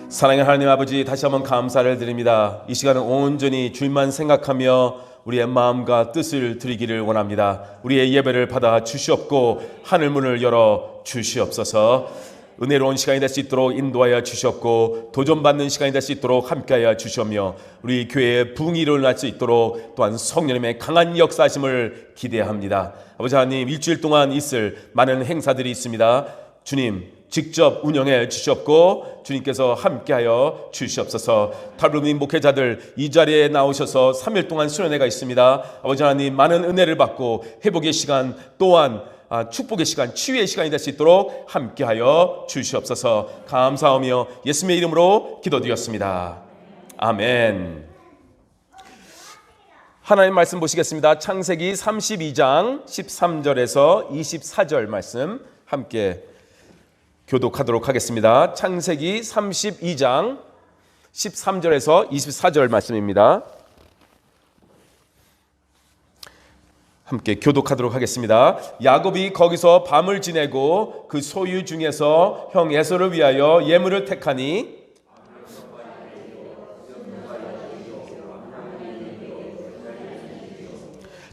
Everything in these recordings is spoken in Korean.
사랑의 하나님 아버지, 다시 한번 감사를 드립니다. 이 시간은 온전히 주님만 생각하며 우리의 마음과 뜻을 드리기를 원합니다. 우리의 예배를 받아 주시옵고 하늘 문을 열어 주시옵소서. 은혜로운 시간이 될 수 있도록 인도하여 주시옵고 도전받는 시간이 될 수 있도록 함께하여 주시오며 우리 교회의 부흥이 일어날 수 있도록 또한 성령님의 강한 역사하심을 기대합니다. 아버지 하나님, 일주일 동안 있을 많은 행사들이 있습니다. 주님 직접 운영해 주시옵고 주님께서 함께하여 주시옵소서. 탈북민 목회자들 이 자리에 나오셔서 3일 동안 수련회가 있습니다. 아버지 하나님, 많은 은혜를 받고 회복의 시간 또한 축복의 시간, 치유의 시간이 될 수 있도록 함께하여 주시옵소서. 감사하며 예수님의 이름으로 기도드렸습니다. 아멘. 하나님 말씀 보시겠습니다. 창세기 32장 13절에서 24절 말씀 함께 교독하도록 하겠습니다. 창세기 32장 13절에서 24절 말씀입니다. 함께 교독하도록 하겠습니다. 야곱이 거기서 밤을 지내고 그 소유 중에서 형 에서를 위하여 예물을 택하니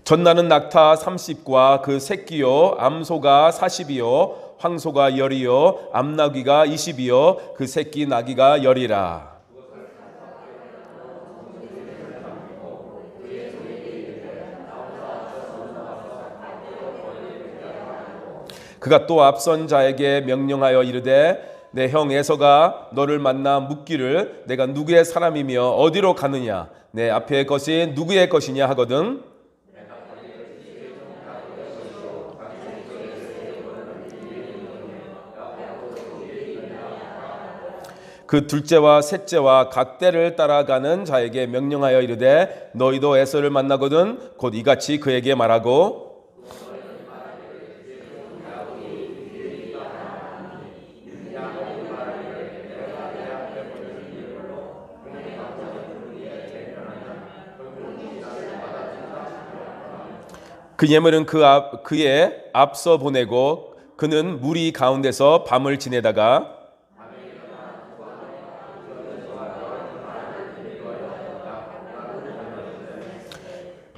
전나는 낙타 30과 그 새끼요, 암소가 40이요, 황소가 10이요, 암나귀가 20이요, 그 새끼 나귀가 10이라. 그가 또 앞선 자에게 명령하여 이르되 내 형 에서가 너를 만나 묻기를 내가 누구의 사람이며 어디로 가느냐, 내 앞의 것이 누구의 것이냐 하거든. 그 둘째와 셋째와 각 떼를 따라가는 자에게 명령하여 이르되 너희도 에서를 만나거든 곧 이같이 그에게 말하고 그 예물은 그의 앞서 보내고 그는 무리 가운데서 밤을 지내다가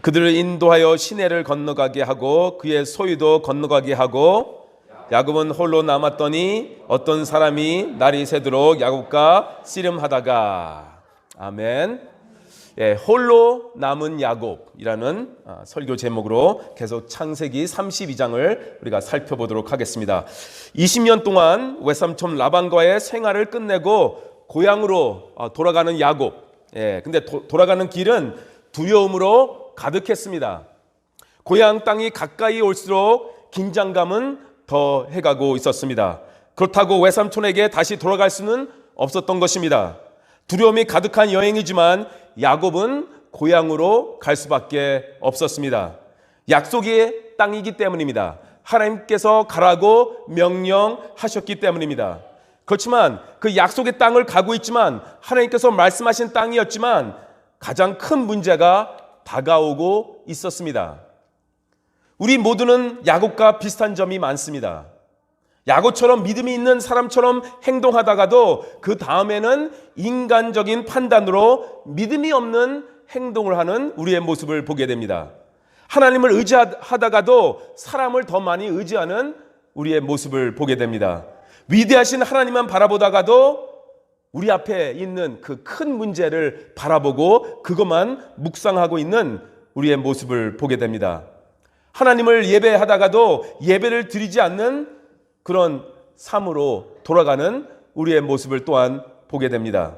그들을 인도하여 시내를 건너가게 하고 그의 소유도 건너가게 하고 야곱은 홀로 남았더니 어떤 사람이 날이 새도록 야곱과 씨름하다가. 아멘. 예, 홀로 남은 야곱이라는 설교 제목으로 계속 창세기 32장을 우리가 살펴보도록 하겠습니다. 20년 동안 외삼촌 라반과의 생활을 끝내고 고향으로 돌아가는 야곱. 예, 근데 돌아가는 길은 두려움으로 가득했습니다. 고향 땅이 가까이 올수록 긴장감은 더 해가고 있었습니다. 그렇다고 외삼촌에게 다시 돌아갈 수는 없었던 것입니다. 두려움이 가득한 여행이지만 야곱은 고향으로 갈 수밖에 없었습니다. 약속의 땅이기 때문입니다. 하나님께서 가라고 명령하셨기 때문입니다. 그렇지만 그 약속의 땅을 가고 있지만 하나님께서 말씀하신 땅이었지만 가장 큰 문제가 다가오고 있었습니다. 우리 모두는 야곱과 비슷한 점이 많습니다. 야곱처럼 믿음이 있는 사람처럼 행동하다가도 그 다음에는 인간적인 판단으로 믿음이 없는 행동을 하는 우리의 모습을 보게 됩니다. 하나님을 의지하다가도 사람을 더 많이 의지하는 우리의 모습을 보게 됩니다. 위대하신 하나님만 바라보다가도 우리 앞에 있는 그 큰 문제를 바라보고 그것만 묵상하고 있는 우리의 모습을 보게 됩니다. 하나님을 예배하다가도 예배를 드리지 않는 그런 삶으로 돌아가는 우리의 모습을 또한 보게 됩니다.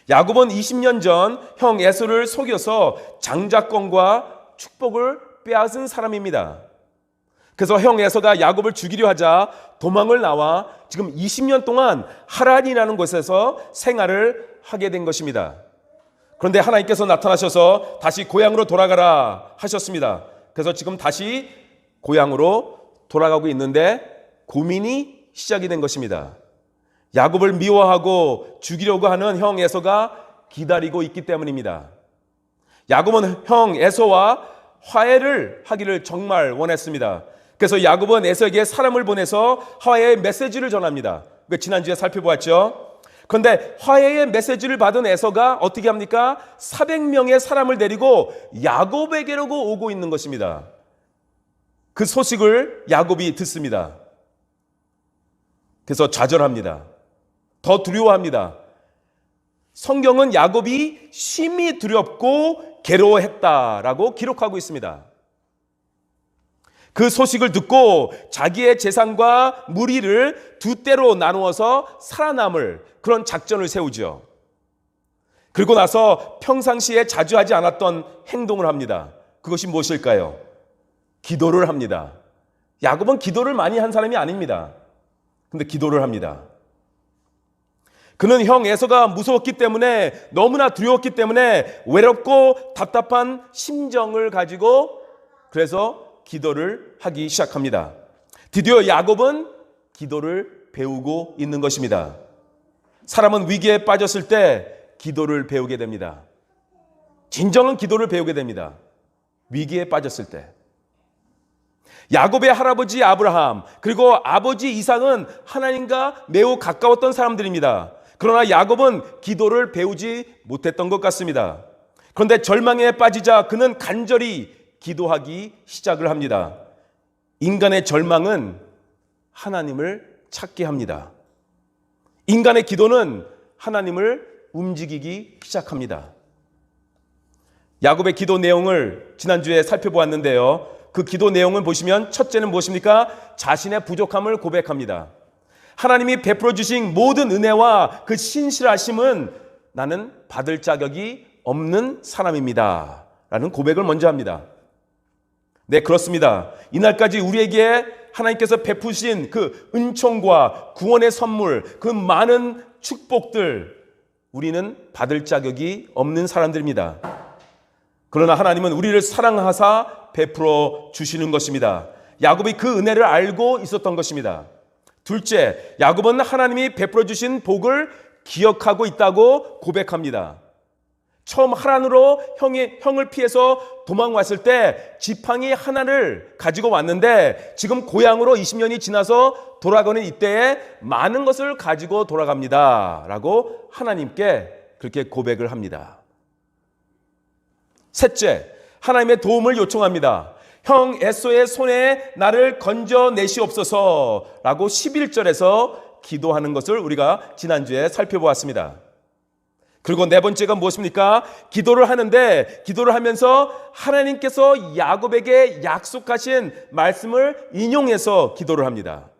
야곱은 20년 전 형 에서를 속여서 장자권과 축복을 빼앗은 사람입니다. 그래서 형 에서가 야곱을 죽이려 하자 도망을 나와 지금 20년 동안 하란이라는 곳에서 생활을 하게 된 것입니다. 그런데 하나님께서 나타나셔서 다시 고향으로 돌아가라 하셨습니다. 그래서 지금 다시 고향으로 돌아가고 있는데 고민이 시작이 된 것입니다. 야곱을 미워하고 죽이려고 하는 형 에서가 기다리고 있기 때문입니다. 야곱은 형 에서와 화해를 하기를 정말 원했습니다. 그래서 야곱은 에서에게 사람을 보내서 화해의 메시지를 전합니다. 지난주에 살펴보았죠. 그런데 화해의 메시지를 받은 에서가 어떻게 합니까? 400명의 사람을 데리고 야곱에게로 오고 있는 것입니다. 그 소식을 야곱이 듣습니다. 그래서 좌절합니다. 더 두려워합니다. 성경은 야곱이 심히 두렵고 괴로워했다라고 기록하고 있습니다. 그 소식을 듣고 자기의 재산과 무리를 두 떼로 나누어서 살아남을 그런 작전을 세우죠. 그리고 나서 평상시에 자주 하지 않았던 행동을 합니다. 그것이 무엇일까요? 기도를 합니다. 야곱은 기도를 많이 한 사람이 아닙니다. 근데 기도를 합니다. 그는 형 에서가 무서웠기 때문에, 너무나 두려웠기 때문에 외롭고 답답한 심정을 가지고 그래서 기도를 하기 시작합니다. 드디어 야곱은 기도를 배우고 있는 것입니다. 사람은 위기에 빠졌을 때 기도를 배우게 됩니다. 진정한 기도를 배우게 됩니다. 위기에 빠졌을 때. 야곱의 할아버지 아브라함, 그리고 아버지 이삭은 하나님과 매우 가까웠던 사람들입니다. 그러나 야곱은 기도를 배우지 못했던 것 같습니다. 그런데 절망에 빠지자 그는 간절히 기도하기 시작을 합니다. 인간의 절망은 하나님을 찾게 합니다. 인간의 기도는 하나님을 움직이기 시작합니다. 야곱의 기도 내용을 지난주에 살펴보았는데요. 그 기도 내용을 보시면 첫째는 무엇입니까? 자신의 부족함을 고백합니다. 하나님이 베풀어 주신 모든 은혜와 그 신실하심은 나는 받을 자격이 없는 사람입니다. 라는 고백을 먼저 합니다. 네, 그렇습니다. 이날까지 우리에게 하나님께서 베푸신 그 은총과 구원의 선물, 그 많은 축복들, 우리는 받을 자격이 없는 사람들입니다. 그러나 하나님은 우리를 사랑하사 베풀어 주시는 것입니다. 야곱이 그 은혜를 알고 있었던 것입니다. 둘째, 야곱은 하나님이 베풀어 주신 복을 기억하고 있다고 고백합니다. 처음 하란으로 형을 피해서 도망왔을 때 지팡이 하나를 가지고 왔는데 지금 고향으로 20년이 지나서 돌아가는 이때에 많은 것을 가지고 돌아갑니다. 라고 하나님께 그렇게 고백을 합니다. 셋째, 하나님의 도움을 요청합니다. 형 에서의 손에 나를 건져내시옵소서 라고 11절에서 기도하는 것을 우리가 지난주에 살펴보았습니다. 그리고 네 번째가 무엇입니까? 기도를 하는데 기도를 하면서 하나님께서 야곱에게 약속하신 말씀을 인용해서 기도를 합니다.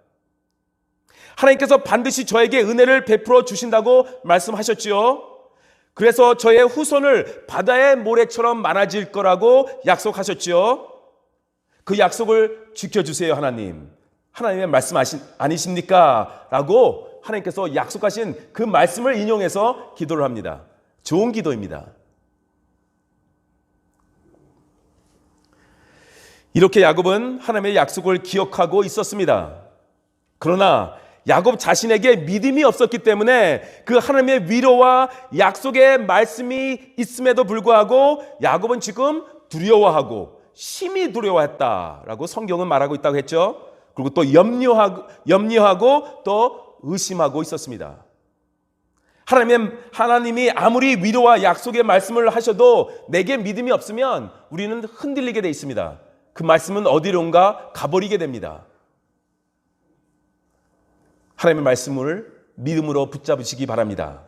하나님께서 반드시 저에게 은혜를 베풀어 주신다고 말씀하셨지요. 그래서 저의 후손을 바다의 모래처럼 많아질 거라고 약속하셨지요. 그 약속을 지켜주세요, 하나님. 하나님의 말씀 아니십니까? 라고 하나님께서 약속하신 그 말씀을 인용해서 기도를 합니다. 좋은 기도입니다. 이렇게 야곱은 하나님의 약속을 기억하고 있었습니다. 그러나 야곱 자신에게 믿음이 없었기 때문에 그 하나님의 위로와 약속의 말씀이 있음에도 불구하고 야곱은 지금 두려워하고 심히 두려워했다라고 성경은 말하고 있다고 했죠. 그리고 또 염려하고 또 의심하고 있었습니다. 하나님이 아무리 위로와 약속의 말씀을 하셔도 내게 믿음이 없으면 우리는 흔들리게 돼 있습니다. 그 말씀은 어디론가 가버리게 됩니다. 하나님의 말씀을 믿음으로 붙잡으시기 바랍니다.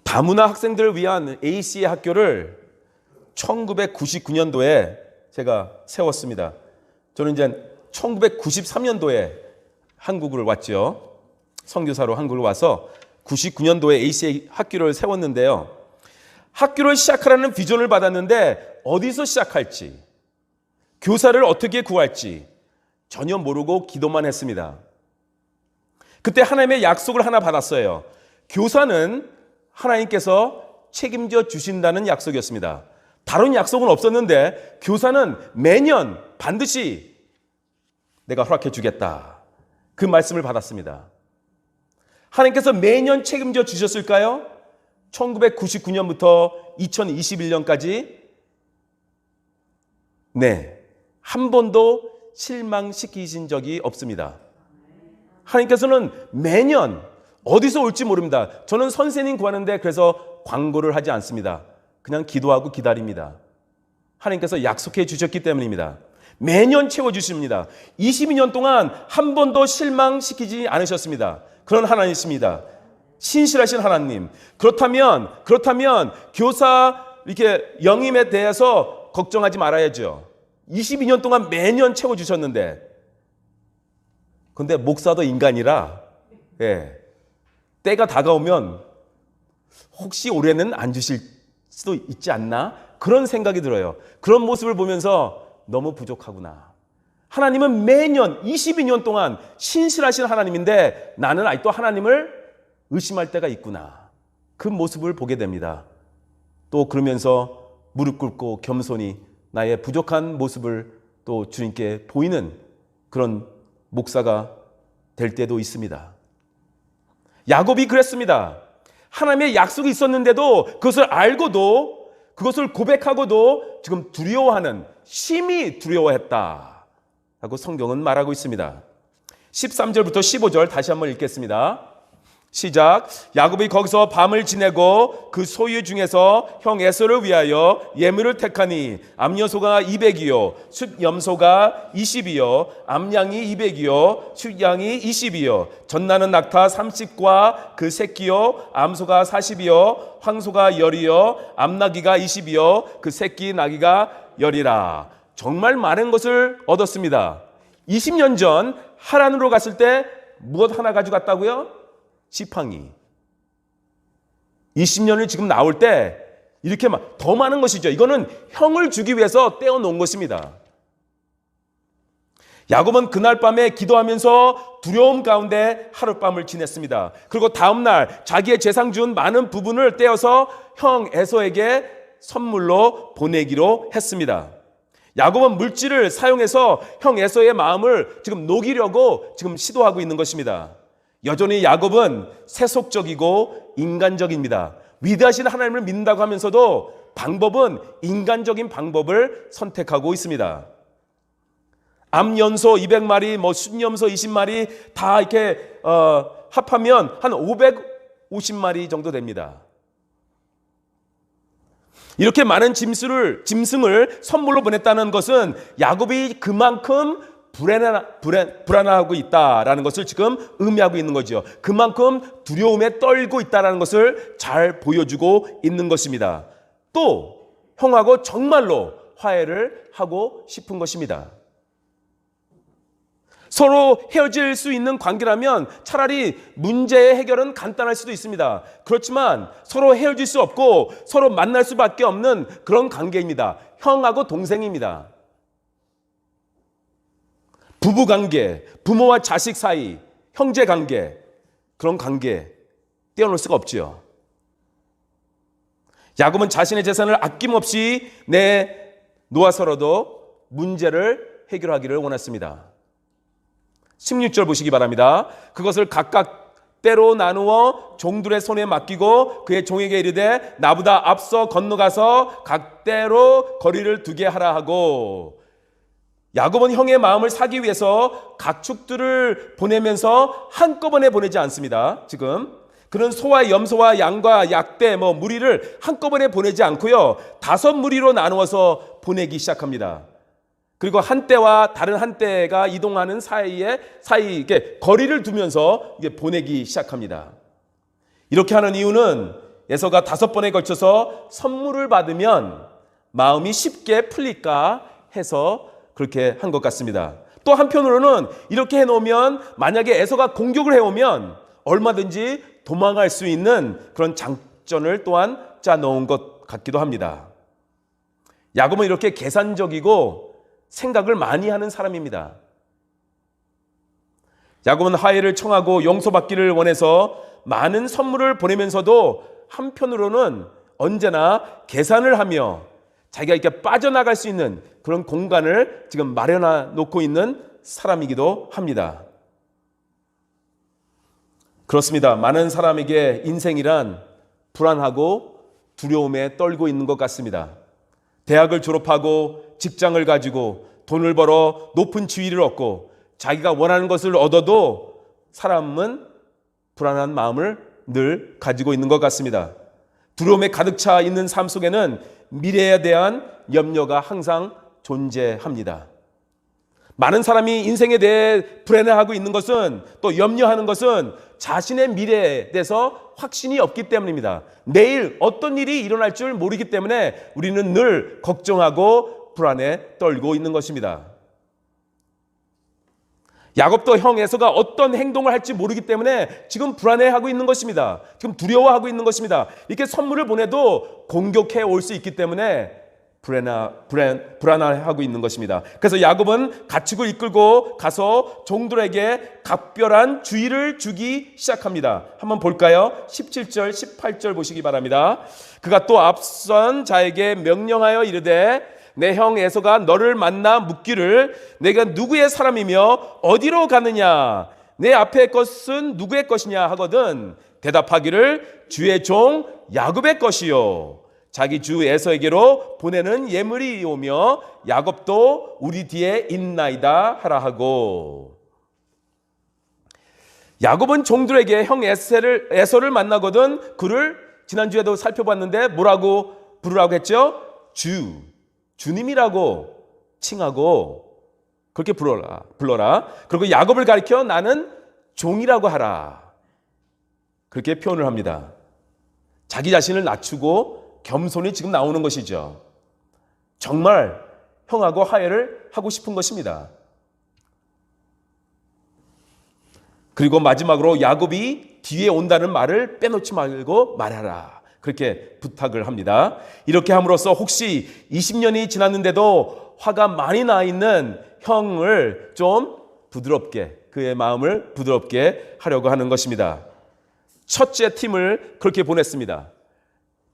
다문화 학생들을 위한 AC의 학교를 1999년도에 제가 세웠습니다. 저는 이제 1993년도에 한국을 왔죠. 선교사로 한국을 와서 99년도에 ACA 학교를 세웠는데요. 학교를 시작하라는 비전을 받았는데 어디서 시작할지, 교사를 어떻게 구할지 전혀 모르고 기도만 했습니다. 그때 하나님의 약속을 하나 받았어요. 교사는 하나님께서 책임져 주신다는 약속이었습니다. 다른 약속은 없었는데 교사는 매년 반드시 내가 허락해 주겠다. 그 말씀을 받았습니다. 하나님께서 매년 책임져 주셨을까요? 1999년부터 2021년까지 네, 한 번도 실망시키신 적이 없습니다. 하나님께서는 매년 어디서 올지 모릅니다. 저는 선생님 구하는데 그래서 광고를 하지 않습니다. 그냥 기도하고 기다립니다. 하나님께서 약속해 주셨기 때문입니다. 매년 채워주십니다. 22년 동안 한 번도 실망시키지 않으셨습니다. 그런 하나님이십니다. 신실하신 하나님. 그렇다면 교사 이렇게 영임에 대해서 걱정하지 말아야죠. 22년 동안 매년 채워주셨는데. 근데 목사도 인간이라, 때가 다가오면 혹시 올해는 안 주실 수도 있지 않나? 그런 생각이 들어요. 그런 모습을 보면서 너무 부족하구나. 하나님은 매년 22년 동안 신실하신 하나님인데 나는 아직도 하나님을 의심할 때가 있구나. 그 모습을 보게 됩니다. 또 그러면서 무릎 꿇고 겸손히 나의 부족한 모습을 또 주님께 보이는 그런 목사가 될 때도 있습니다. 야곱이 그랬습니다. 하나님의 약속이 있었는데도 그것을 알고도 그것을 고백하고도 지금 두려워하는, 심히 두려워했다 라고 성경은 말하고 있습니다. 13절부터 15절 다시 한번 읽겠습니다. 시작. 야곱이 거기서 밤을 지내고 그 소유 중에서 형 에서를 위하여 예물을 택하니 암여소가 200이요 숫염소가 20이요 암양이 200이요 숫양이 20이요 전나는 낙타 30과 그 새끼요 암소가 40이요 황소가 10이요 암나귀가 20이요 그 새끼 나귀가 10이라. 정말 많은 것을 얻었습니다. 20년 전 하란으로 갔을 때 무엇 하나 가져갔다고요? 지팡이. 20년을 지금 나올 때 이렇게 더 많은 것이죠. 이거는 형을 주기 위해서 떼어놓은 것입니다. 야곱은 그날 밤에 기도하면서 두려움 가운데 하룻밤을 지냈습니다. 그리고 다음날 자기의 재상 중 많은 부분을 떼어서 형 에서에게 선물로 보내기로 했습니다. 야곱은 물질을 사용해서 형 에서의 마음을 지금 녹이려고 지금 시도하고 있는 것입니다. 여전히 야곱은 세속적이고 인간적입니다. 위대하신 하나님을 믿는다고 하면서도 방법은 인간적인 방법을 선택하고 있습니다. 암연소 200마리, 숫염소 20마리 다 이렇게 합하면 한 550마리 정도 됩니다. 이렇게 많은 짐승을 선물로 보냈다는 것은 야곱이 그만큼 불안하고 있다라는 것을 지금 의미하고 있는 거죠. 그만큼 두려움에 떨고 있다라는 것을 잘 보여주고 있는 것입니다. 또 형하고 정말로 화해를 하고 싶은 것입니다. 서로 헤어질 수 있는 관계라면 차라리 문제의 해결은 간단할 수도 있습니다. 그렇지만 서로 헤어질 수 없고 서로 만날 수밖에 없는 그런 관계입니다. 형하고 동생입니다. 부부관계, 부모와 자식 사이, 형제관계, 그런 관계 떼어놓을 수가 없지요. 야곱은 자신의 재산을 아낌없이 내놓아서라도 문제를 해결하기를 원했습니다. 16절 보시기 바랍니다. 그것을 각각 때로 나누어 종들의 손에 맡기고 그의 종에게 이르되 나보다 앞서 건너가서 각 때로 거리를 두게 하라 하고. 야곱은 형의 마음을 사기 위해서 가축들을 보내면서 한꺼번에 보내지 않습니다. 지금 그런 소와 염소와 양과 약대 무리를 한꺼번에 보내지 않고요, 5무리로 나누어서 보내기 시작합니다. 그리고 한 떼와 다른 한 떼가 이동하는 사이 이렇게 거리를 두면서 이게 보내기 시작합니다. 이렇게 하는 이유는 에서가 5번에 걸쳐서 선물을 받으면 마음이 쉽게 풀릴까 해서 그렇게 한 것 같습니다. 또 한편으로는 이렇게 해놓으면 만약에 에서가 공격을 해오면 얼마든지 도망갈 수 있는 그런 장전을 또한 짜놓은 것 같기도 합니다. 야곱은 이렇게 계산적이고 생각을 많이 하는 사람입니다. 야곱은 화해를 청하고 용서받기를 원해서 많은 선물을 보내면서도 한편으로는 언제나 계산을 하며 자기가 이렇게 빠져나갈 수 있는 그런 공간을 지금 마련해 놓고 있는 사람이기도 합니다. 그렇습니다. 많은 사람에게 인생이란 불안하고 두려움에 떨고 있는 것 같습니다. 대학을 졸업하고 직장을 가지고 돈을 벌어 높은 지위를 얻고 자기가 원하는 것을 얻어도 사람은 불안한 마음을 늘 가지고 있는 것 같습니다. 두려움에 가득 차 있는 삶 속에는 미래에 대한 염려가 항상 존재합니다. 많은 사람이 인생에 대해 불안해하고 있는 것은, 또 염려하는 것은 자신의 미래에 대해서 확신이 없기 때문입니다. 내일 어떤 일이 일어날 줄 모르기 때문에 우리는 늘 걱정하고 불안에 떨고 있는 것입니다. 야곱도 형 에서가 어떤 행동을 할지 모르기 때문에 지금 불안해하고 있는 것입니다. 지금 두려워하고 있는 것입니다. 이렇게 선물을 보내도 공격해 올 수 있기 때문에 불안해하고 있는 것입니다. 그래서 야곱은 가축을 이끌고 가서 종들에게 각별한 주의를 주기 시작합니다. 한번 볼까요? 17절, 18절 보시기 바랍니다. 그가 또 앞선 자에게 명령하여 이르되 내 형 에서가 너를 만나 묻기를 내가 누구의 사람이며 어디로 가느냐, 내 앞에 것은 누구의 것이냐 하거든 대답하기를 주의 종 야곱의 것이요 자기 주 에서에게로 보내는 예물이 오며 야곱도 우리 뒤에 있나이다 하라 하고. 야곱은 종들에게 형 에서를 만나거든 그를 지난주에도 살펴봤는데 뭐라고 부르라고 했죠? 주님이라고 칭하고 그렇게 불러라. 그리고 야곱을 가리켜 나는 종이라고 하라. 그렇게 표현을 합니다. 자기 자신을 낮추고 겸손히 지금 나오는 것이죠. 정말 형하고 화해를 하고 싶은 것입니다. 그리고 마지막으로 야곱이 뒤에 온다는 말을 빼놓지 말고 말하라. 그렇게 부탁을 합니다. 이렇게 함으로써 혹시 20년이 지났는데도 화가 많이 나 있는 형을 좀 부드럽게, 그의 마음을 부드럽게 하려고 하는 것입니다. 첫째 팀을 그렇게 보냈습니다.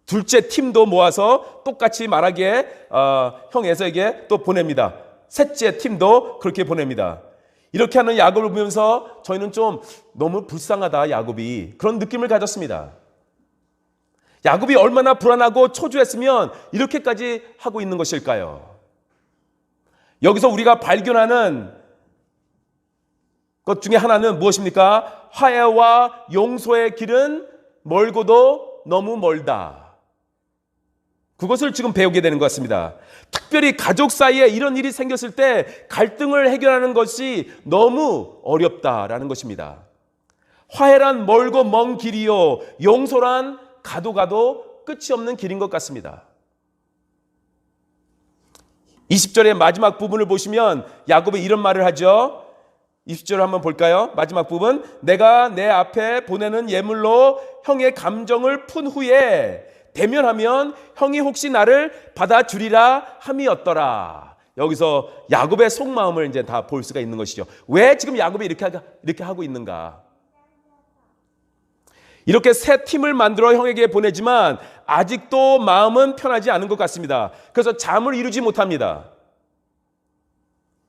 둘째 팀도 모아서 똑같이 말하기에 형 에서에게 또 보냅니다. 셋째 팀도 그렇게 보냅니다. 이렇게 하는 야곱을 보면서 저희는 좀 너무 불쌍하다, 야곱이. 그런 느낌을 가졌습니다. 야곱이 얼마나 불안하고 초조했으면 이렇게까지 하고 있는 것일까요? 여기서 우리가 발견하는 것 중에 하나는 무엇입니까? 화해와 용서의 길은 멀고도 너무 멀다. 그것을 지금 배우게 되는 것 같습니다. 특별히 가족 사이에 이런 일이 생겼을 때 갈등을 해결하는 것이 너무 어렵다라는 것입니다. 화해란 멀고 먼 길이요, 용서란 가도 끝이 없는 길인 것 같습니다. 20절의 마지막 부분을 보시면 야곱이 이런 말을 하죠. 20절을 한번 볼까요? 마지막 부분. 내가 내 앞에 보내는 예물로 형의 감정을 푼 후에 대면하면 형이 혹시 나를 받아주리라 함이었더라. 여기서 야곱의 속마음을 이제 다 볼 수가 있는 것이죠. 왜 지금 야곱이 이렇게 하고 있는가? 이렇게 새 팀을 만들어 형에게 보내지만 아직도 마음은 편하지 않은 것 같습니다. 그래서 잠을 이루지 못합니다.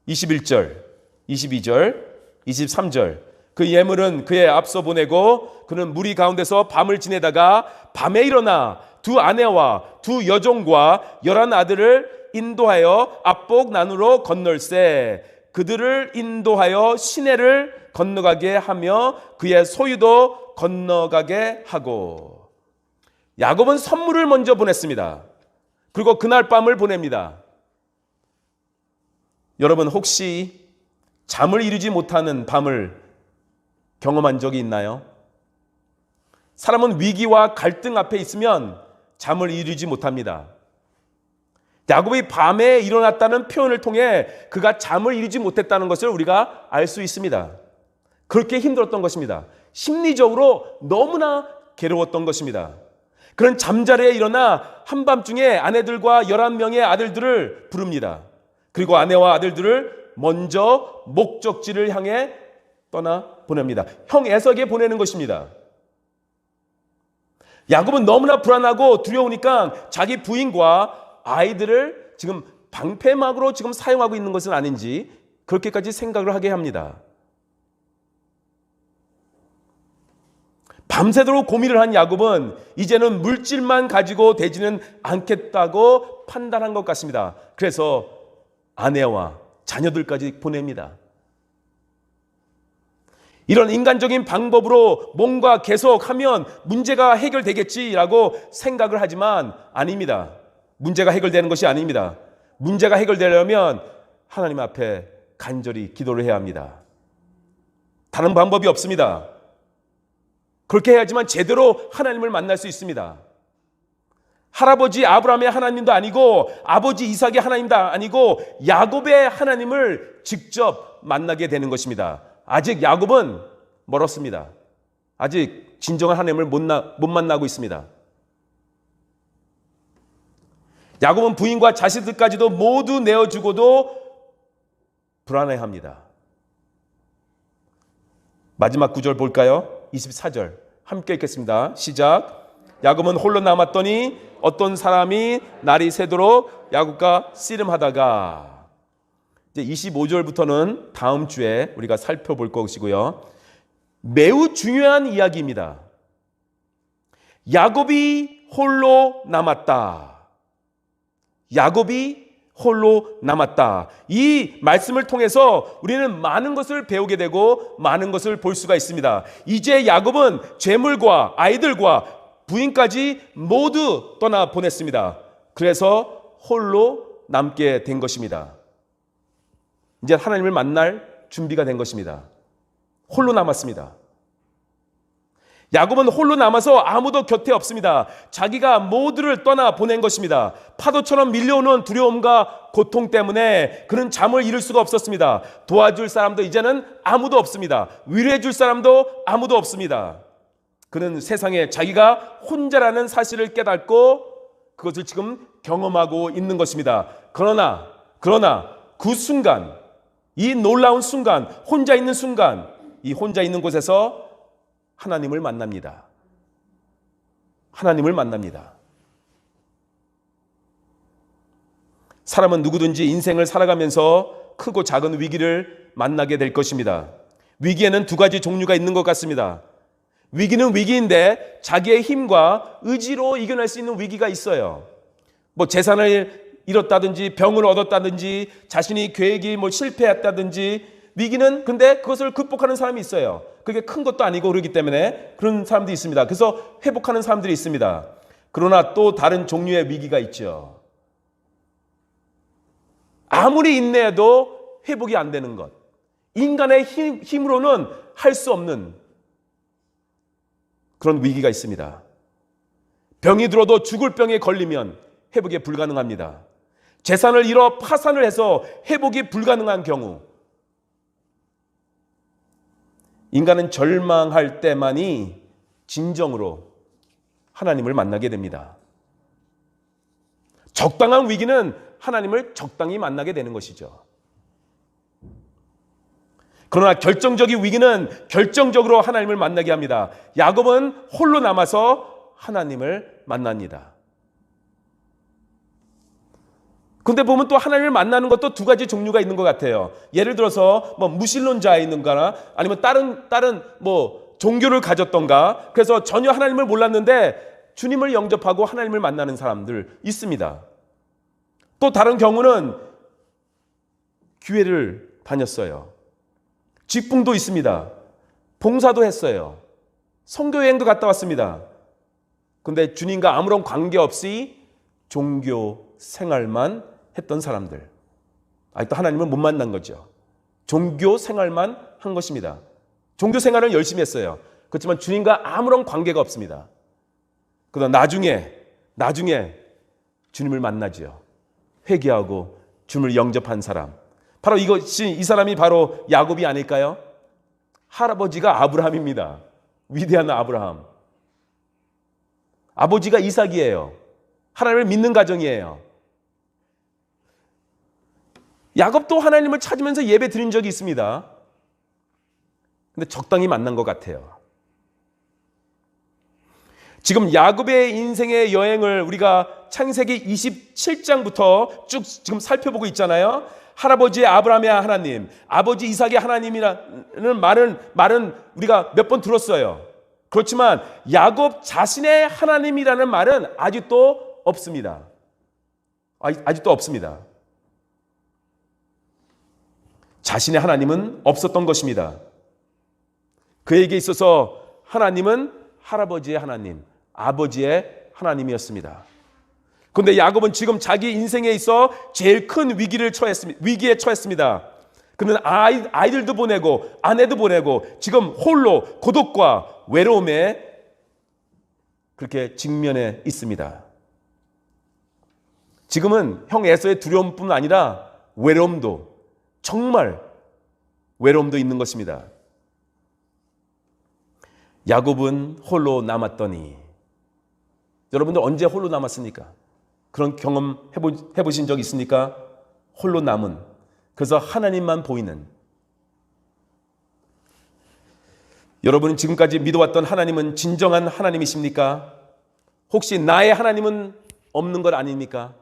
21절, 22절, 23절. 그 예물은 그의 앞서 보내고 그는 무리 가운데서 밤을 지내다가 밤에 일어나 두 아내와 두 여종과 11 아들을 인도하여 압복 난으로 건널세 그들을 인도하여 시내를 건너가게 하며 그의 소유도 건너가게 하고. 야곱은 선물을 먼저 보냈습니다. 그리고 그날 밤을 보냅니다. 여러분 혹시 잠을 이루지 못하는 밤을 경험한 적이 있나요? 사람은 위기와 갈등 앞에 있으면 잠을 이루지 못합니다. 야곱이 밤에 일어났다는 표현을 통해 그가 잠을 이루지 못했다는 것을 우리가 알 수 있습니다. 그렇게 힘들었던 것입니다. 심리적으로 너무나 괴로웠던 것입니다. 그런 잠자리에 일어나 한밤중에 아내들과 11명의 아들들을 부릅니다. 그리고 아내와 아들들을 먼저 목적지를 향해 떠나 보냅니다. 형 에서에게 보내는 것입니다. 야곱은 너무나 불안하고 두려우니까 자기 부인과 아이들을 지금 방패막으로 지금 사용하고 있는 것은 아닌지 그렇게까지 생각을 하게 합니다. 밤새도록 고민을 한 야곱은 이제는 물질만 가지고 되지는 않겠다고 판단한 것 같습니다. 그래서 아내와 자녀들까지 보냅니다. 이런 인간적인 방법으로 뭔가 계속하면 문제가 해결되겠지라고 생각을 하지만 아닙니다. 문제가 해결되는 것이 아닙니다. 문제가 해결되려면 하나님 앞에 간절히 기도를 해야 합니다. 다른 방법이 없습니다. 그렇게 해야지만 제대로 하나님을 만날 수 있습니다. 할아버지 아브라함의 하나님도 아니고 아버지 이삭의 하나님도 아니고 야곱의 하나님을 직접 만나게 되는 것입니다. 아직 야곱은 멀었습니다. 아직 진정한 하나님을 못 만나고 있습니다. 야곱은 부인과 자식들까지도 모두 내어주고도 불안해합니다. 마지막 구절 볼까요? 24절 함께 읽겠습니다. 시작. 야곱은 홀로 남았더니 어떤 사람이 날이 새도록 야곱과 씨름하다가, 이제 25절부터는 다음 주에 우리가 살펴볼 것이고요. 매우 중요한 이야기입니다. 야곱이 홀로 남았다. 야곱이 홀로 남았다. 이 말씀을 통해서 우리는 많은 것을 배우게 되고 많은 것을 볼 수가 있습니다. 이제 야곱은 재물과 아이들과 부인까지 모두 떠나 보냈습니다. 그래서 홀로 남게 된 것입니다. 이제 하나님을 만날 준비가 된 것입니다. 홀로 남았습니다. 야곱은 홀로 남아서 아무도 곁에 없습니다. 자기가 모두를 떠나 보낸 것입니다. 파도처럼 밀려오는 두려움과 고통 때문에 그는 잠을 이룰 수가 없었습니다. 도와줄 사람도 이제는 아무도 없습니다. 위로해 줄 사람도 아무도 없습니다. 그는 세상에 자기가 혼자라는 사실을 깨닫고 그것을 지금 경험하고 있는 것입니다. 그러나 그 순간, 이 놀라운 순간, 혼자 있는 순간, 이 혼자 있는 곳에서 하나님을 만납니다. 하나님을 만납니다. 사람은 누구든지 인생을 살아가면서 크고 작은 위기를 만나게 될 것입니다. 위기에는 두 가지 종류가 있는 것 같습니다. 위기는 위기인데 자기의 힘과 의지로 이겨낼 수 있는 위기가 있어요. 뭐 재산을 잃었다든지 병을 얻었다든지 자신이 계획이 실패했다든지 위기는 근데 그것을 극복하는 사람이 있어요. 그게 큰 것도 아니고 그러기 때문에 그런 사람들이 있습니다. 그래서 회복하는 사람들이 있습니다. 그러나 또 다른 종류의 위기가 있죠. 아무리 인내해도 회복이 안 되는 것. 인간의 힘으로는 할 수 없는 그런 위기가 있습니다. 병이 들어도 죽을 병에 걸리면 회복이 불가능합니다. 재산을 잃어 파산을 해서 회복이 불가능한 경우, 인간은 절망할 때만이 진정으로 하나님을 만나게 됩니다. 적당한 위기는 하나님을 적당히 만나게 되는 것이죠. 그러나 결정적인 위기는 결정적으로 하나님을 만나게 합니다. 야곱은 홀로 남아서 하나님을 만납니다. 근데 보면 또 하나님을 만나는 것도 두 가지 종류가 있는 것 같아요. 예를 들어서 무신론자있는가나 아니면 다른 종교를 가졌던가, 그래서 전혀 하나님을 몰랐는데 주님을 영접하고 하나님을 만나는 사람들 있습니다. 또 다른 경우는 교회를 다녔어요. 직분도 있습니다. 봉사도 했어요. 선교여행도 갔다 왔습니다. 근데 주님과 아무런 관계없이 종교 생활만 했던 사람들, 아직도 하나님을 못 만난 거죠. 종교 생활만 한 것입니다. 종교 생활을 열심히 했어요. 그렇지만 주님과 아무런 관계가 없습니다. 그러나 나중에 주님을 만나죠. 회개하고 주님을 영접한 사람, 바로 이 사람이 바로 야곱이 아닐까요? 할아버지가 아브라함입니다. 위대한 아브라함. 아버지가 이삭이에요. 하나님을 믿는 가정이에요. 야곱도 하나님을 찾으면서 예배 드린 적이 있습니다. 근데 적당히 만난 것 같아요. 지금 야곱의 인생의 여행을 우리가 창세기 27장부터 쭉 지금 살펴보고 있잖아요. 할아버지 아브라함의 하나님, 아버지 이삭의 하나님이라는 말은 우리가 몇 번 들었어요. 그렇지만 야곱 자신의 하나님이라는 말은 아직도 없습니다. 아직도 없습니다. 자신의 하나님은 없었던 것입니다. 그에게 있어서 하나님은 할아버지의 하나님, 아버지의 하나님이었습니다. 그런데 야곱은 지금 자기 인생에 있어 제일 큰 위기에 처했습니다. 그는 아이들도 보내고 아내도 보내고 지금 홀로 고독과 외로움에 그렇게 직면해 있습니다. 지금은 형 에서의 두려움뿐 아니라 외로움도, 정말 외로움도 있는 것입니다. 야곱은 홀로 남았더니, 여러분들 언제 홀로 남았습니까? 그런 경험 해보신 적 있습니까? 홀로 남은, 그래서 하나님만 보이는. 여러분은 지금까지 믿어왔던 하나님은 진정한 하나님이십니까? 혹시 나의 하나님은 없는 것 아닙니까?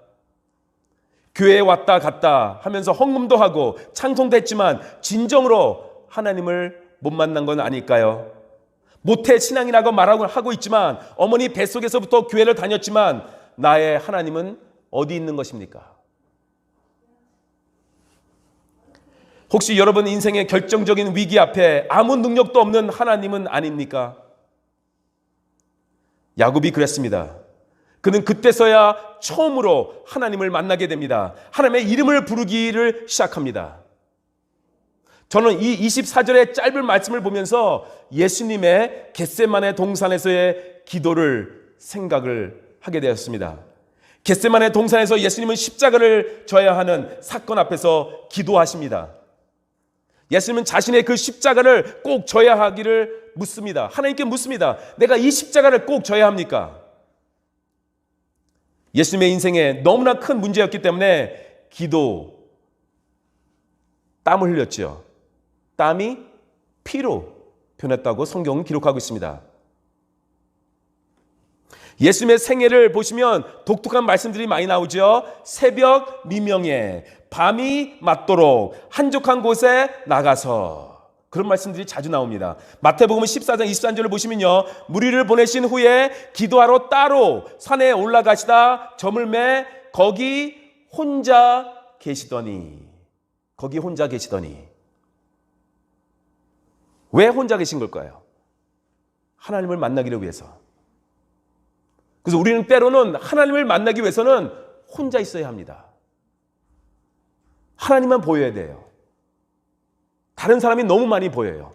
교회에 왔다 갔다 하면서 헌금도 하고 찬송도 했지만 진정으로 하나님을 못 만난 건 아닐까요? 모태 신앙이라고 말하고 있지만, 어머니 뱃속에서부터 교회를 다녔지만 나의 하나님은 어디 있는 것입니까? 혹시 여러분 인생의 결정적인 위기 앞에 아무 능력도 없는 하나님은 아닙니까? 야곱이 그랬습니다. 그는 그때서야 처음으로 하나님을 만나게 됩니다. 하나님의 이름을 부르기를 시작합니다. 저는 이 24절의 짧은 말씀을 보면서 예수님의 겟세마네 동산에서의 기도를 생각을 하게 되었습니다. 겟세마네 동산에서 예수님은 십자가를 져야 하는 사건 앞에서 기도하십니다. 예수님은 자신의 그 십자가를 꼭 져야 하기를 묻습니다. 하나님께 묻습니다. 내가 이 십자가를 꼭 져야 합니까? 예수님의 인생에 너무나 큰 문제였기 때문에 땀을 흘렸죠. 땀이 피로 변했다고 성경은 기록하고 있습니다. 예수님의 생애를 보시면 독특한 말씀들이 많이 나오죠. 새벽 미명에 밤이 맞도록 한적한 곳에 나가서, 그런 말씀들이 자주 나옵니다. 마태복음 14장 23절을 보시면요, 무리를 보내신 후에 기도하러 따로 산에 올라가시다 저물매 거기 혼자 계시더니. 왜 혼자 계신 걸까요? 하나님을 만나기를 위해서. 그래서 우리는 때로는 하나님을 만나기 위해서는 혼자 있어야 합니다. 하나님만 보여야 돼요. 다른 사람이 너무 많이 보여요.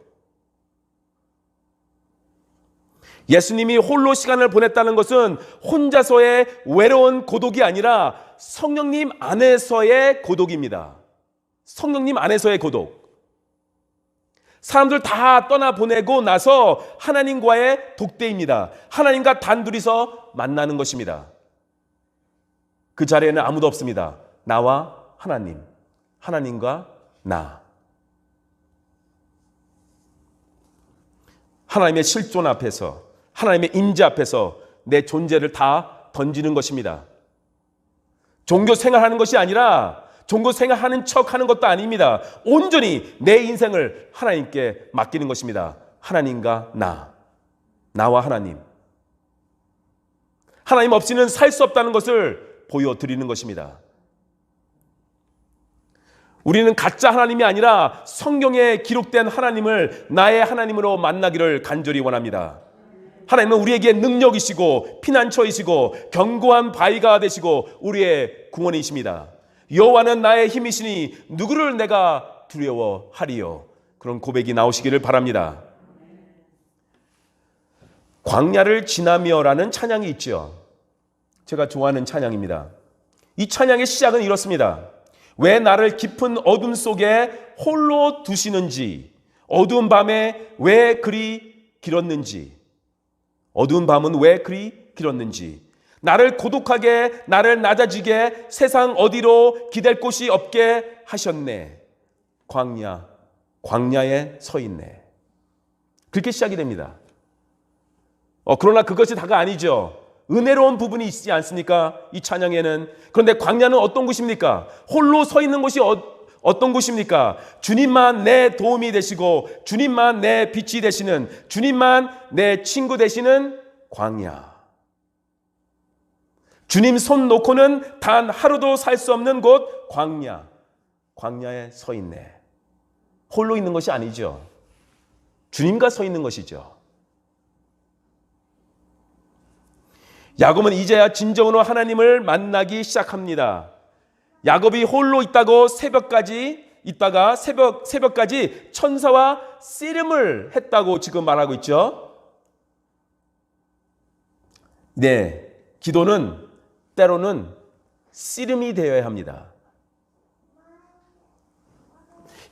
예수님이 홀로 시간을 보냈다는 것은 혼자서의 외로운 고독이 아니라 성령님 안에서의 고독입니다. 성령님 안에서의 고독. 사람들 다 떠나보내고 나서 하나님과의 독대입니다. 하나님과 단둘이서 만나는 것입니다. 그 자리에는 아무도 없습니다. 나와 하나님, 하나님과 나. 하나님의 실존 앞에서, 하나님의 임재 앞에서 내 존재를 다 던지는 것입니다. 종교 생활하는 것이 아니라 종교 생활하는 척하는 것도 아닙니다. 온전히 내 인생을 하나님께 맡기는 것입니다. 하나님과 나와 하나님. 하나님 없이는 살 수 없다는 것을 보여드리는 것입니다. 우리는 가짜 하나님이 아니라 성경에 기록된 하나님을 나의 하나님으로 만나기를 간절히 원합니다. 하나님은 우리에게 능력이시고 피난처이시고 견고한 바위가 되시고 우리의 구원이십니다. 여호와는 나의 힘이시니 누구를 내가 두려워하리요. 그런 고백이 나오시기를 바랍니다. 광야를 지나며라는 찬양이 있죠. 제가 좋아하는 찬양입니다. 이 찬양의 시작은 이렇습니다. 왜 나를 깊은 어둠 속에 홀로 두시는지, 어두운 밤에 왜 그리 길었는지, 어두운 밤은 왜 그리 길었는지, 나를 고독하게, 나를 낮아지게 세상 어디로 기댈 곳이 없게 하셨네. 광야에 서 있네. 그렇게 시작이 됩니다. 그러나 그것이 다가 아니죠. 은혜로운 부분이 있지 않습니까? 이 찬양에는. 그런데 광야는 어떤 곳입니까? 홀로 서 있는 곳이 어떤 곳입니까? 주님만 내 도움이 되시고 주님만 내 빛이 되시는, 주님만 내 친구 되시는 광야. 주님 손 놓고는 단 하루도 살 수 없는 곳 광야에 서 있네. 홀로 있는 것이 아니죠. 주님과 서 있는 것이죠. 야곱은 이제야 진정으로 하나님을 만나기 시작합니다. 야곱이 홀로 있다고 새벽까지 천사와 씨름을 했다고 지금 말하고 있죠. 네, 기도는 때로는 씨름이 되어야 합니다.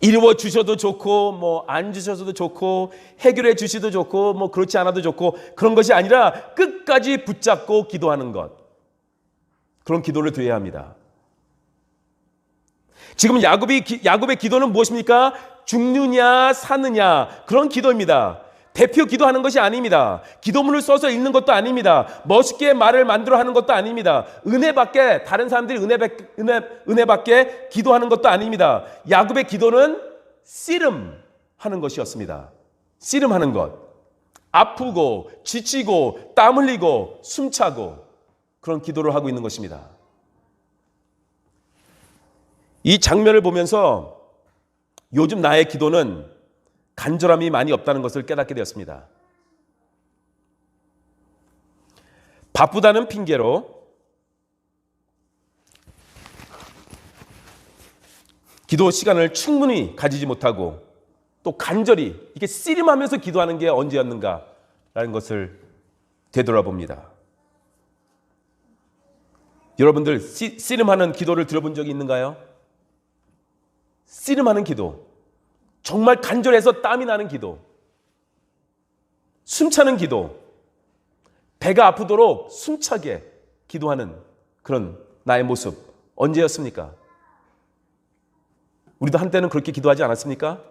이루어 주셔도 좋고 안 주셔도 좋고 해결해 주셔도 좋고 그렇지 않아도 좋고 그런 것이 아니라 끝까지 붙잡고 기도하는 것, 그런 기도를 드려야 합니다. 지금 야곱의 기도는 무엇입니까? 죽느냐 사느냐, 그런 기도입니다. 대표 기도하는 것이 아닙니다. 기도문을 써서 읽는 것도 아닙니다. 멋있게 말을 만들어 하는 것도 아닙니다. 은혜밖에, 다른 사람들이 은혜밖에 기도하는 것도 아닙니다. 야곱의 기도는 씨름하는 것이었습니다. 씨름하는 것. 아프고 지치고 땀 흘리고 숨차고 그런 기도를 하고 있는 것입니다. 이 장면을 보면서 요즘 나의 기도는 간절함이 많이 없다는 것을 깨닫게 되었습니다. 바쁘다는 핑계로 기도 시간을 충분히 가지지 못하고 또 간절히 이렇게 씨름하면서 기도하는 게 언제였는가라는 것을 되돌아봅니다. 여러분들 씨름하는 기도를 들어본 적이 있는가요? 씨름하는 기도, 정말 간절해서 땀이 나는 기도, 숨차는 기도, 배가 아프도록 숨차게 기도하는 그런 나의 모습 언제였습니까? 우리도 한때는 그렇게 기도하지 않았습니까?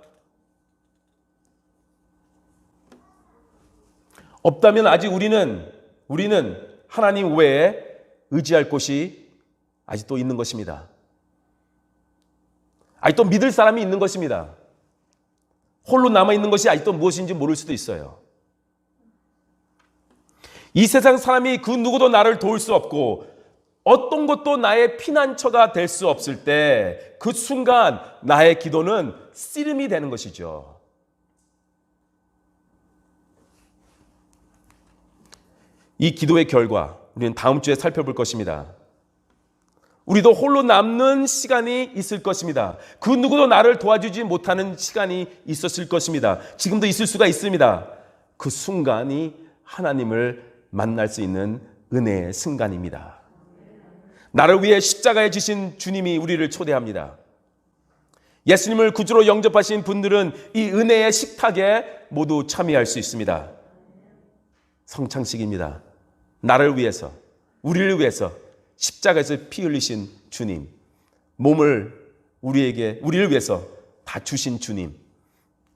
없다면 아직 우리는 하나님 외에 의지할 곳이 아직도 있는 것입니다. 아직도 믿을 사람이 있는 것입니다. 홀로 남아있는 것이 아직도 무엇인지 모를 수도 있어요. 이 세상 사람이 그 누구도 나를 도울 수 없고 어떤 것도 나의 피난처가 될 수 없을 때 그 순간 나의 기도는 씨름이 되는 것이죠. 이 기도의 결과 우리는 다음 주에 살펴볼 것입니다. 우리도 홀로 남는 시간이 있을 것입니다. 그 누구도 나를 도와주지 못하는 시간이 있었을 것입니다. 지금도 있을 수가 있습니다. 그 순간이 하나님을 만날 수 있는 은혜의 순간입니다. 나를 위해 십자가에 지신 주님이 우리를 초대합니다. 예수님을 구주로 영접하신 분들은 이 은혜의 식탁에 모두 참여할 수 있습니다. 성창식입니다. 나를 위해서, 우리를 위해서 십자가에서 피 흘리신 주님, 몸을 우리를 위해서 다 주신 주님,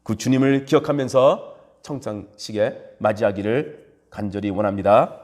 그 주님을 기억하면서 청창식에 맞이하기를 간절히 원합니다.